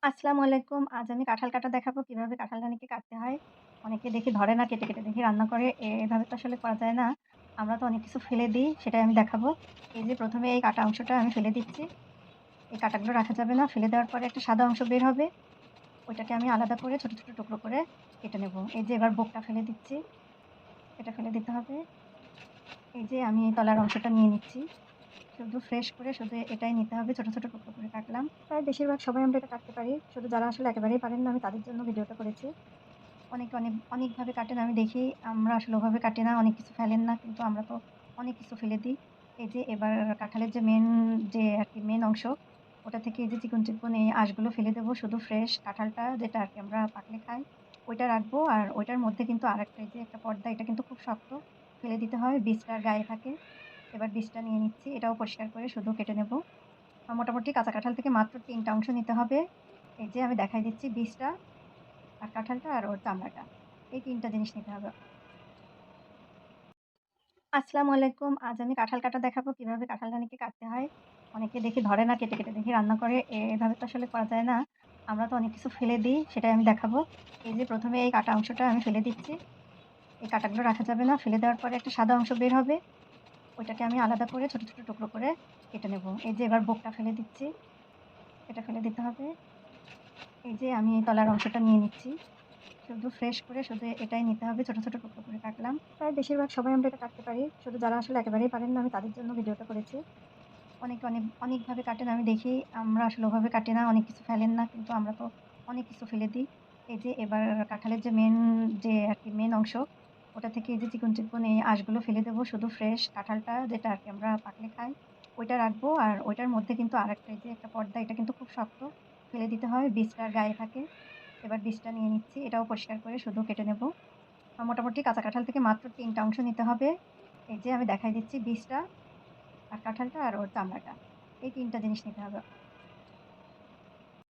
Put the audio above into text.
আসসালামু আলাইকুম। আজ আমি কাঁঠাল কাটা দেখাবো কিভাবে কাঁঠালটাকে কাটতে হয়। অনেকে দেখি ধরে না কেটে, কেটে দেখি রান্না করে। এভাবে তো আসলে করা যায় না। আমরা তো অনেক কিছু ফেলে দিই, সেটাই আমি দেখাবো। এই যে ১ম এ এই কাটা অংশটা আমি ফেলে দিচ্ছি। এই কাটাগুলো রাখা যাবে না। ফেলে দেওয়ার পরে একটা সাদা অংশ বের হবে। ওইটাকে আমি আলাদা করে ছোট, ছোট টুকরো করে কেটে নেব। এই যে এবার বোকটা ফেলে দিচ্ছি। এটা ফেলে দিতে হবে। এই যে আমি তলার অংশটা নিয়ে নিচ্ছি। শুধু ফ্রেশ করে শুধু এটাই নিতে হবে। ছোট, ছোট টুকরো করে কাটলাম। প্রায় বেশিরভাগ সবাই আমরা এটা কাটতে পারি। শুধু যারা আসলে একেবারেই পারেন না আমি তাদের জন্য ভিডিওটা করেছি। অনেকে অনেকভাবে কাটেন আমি দেখি। আমরা আসলে ওভাবে কাটি না। অনেক কিছু ফেলেন না। কিন্তু আমরা তো অনেক কিছু ফেলে দিই। এই যে এবার কাঁঠালের যে যে আরকি মেইন অংশ, ওটা থেকে এই যে চিকন, চিকন এই আঁশগুলো ফেলে দেব। শুধু ফ্রেশ কাঁঠালটা যেটা আরকি আমরা পাকলে খাই, ওইটা রাখবো। আর ওইটার মধ্যে কিন্তু আরেকটা এই যে একটা পর্দা, এটা কিন্তু খুব শক্ত। ফেলে দিতে হয়। বীজটা গায়ে থাকে। এবার বীজটা নিয়ে নিচ্ছি। এটাও পরিষ্কার করে শুধু কেটে নেব। মোটামুটি কাঁচা কাঁঠাল থেকে মাত্র ৩ টা অংশ নিতে হবে। এই যে আমি দেখাই দিচ্ছি বীজটা আর কাঁঠালটা আর ওর চামড়াটা। এই ৩ টা জিনিস নিতে হবে। আসসালামু আলাইকুম। আজ আমি কাঁঠাল কাটা দেখাবো কিভাবে কাঁঠালটাকে কাটতে হয়। অনেকে দেখি ধরে না কেটে, কেটে দেখি রান্না করে। এভাবে তো আসলে করা যায় না। আমরা তো অনেক কিছু ফেলে দিই, সেটাই আমি দেখাবো। এই যে ১ম এ এই কাটা অংশটা আমি ফেলে দিচ্ছি। এই কাটাগুলো রাখা যাবে না। ফেলে দেওয়ার পরে একটা সাদা অংশ বের হবে। ওইটাকে আমি আলাদা করে ছোট, ছোট টুকরো করে কেটে নেব। এই যে এবার বোকটা ফেলে দিচ্ছি। এটা ফেলে দিতে হবে। এই যে আমি তলার অংশটা নিয়ে নিচ্ছি। শুধু ফ্রেশ করে শুধু এটাই নিতে হবে। ছোট, ছোট টুকরো করে কাটলাম। প্রায় বেশিরভাগ সবাই আমরা এটা কাটতে পারি। শুধু যারা আসলে একেবারেই পারেন না আমি তাদের জন্য ভিডিওটা করেছি। অনেকে অনেকভাবে কাটেন আমি দেখি। আমরা আসলে ওভাবে কাটি না। অনেক কিছু ফেলেন না। কিন্তু আমরা তো অনেক কিছু ফেলে দিই। এই যে এবার কাঁঠালের যে যে আরকি মেইন অংশ, ওটা থেকে এই যে চিকন, চিকন এই আঁশগুলো ফেলে দেব। শুধু ফ্রেশ কাঁঠালটা যেটা আরকি আমরা পাকলে খাই, ওইটা রাখবো। আর ওইটার মধ্যে কিন্তু আরেকটা এই যে একটা পর্দা, এটা কিন্তু খুব শক্ত। ফেলে দিতে হয়। বীজটা গায়ে থাকে। এবার বীজটা নিয়ে নিচ্ছি। এটাও পরিষ্কার করে শুধু কেটে নেব। মোটামুটি কাঁচা কাঁঠাল থেকে মাত্র ৩ টা অংশ নিতে হবে। এই যে আমি দেখাই দিচ্ছি বীজটা আর কাঁঠালটা আর ওর চামড়াটা। এই ৩ টা জিনিস নিতে হবে।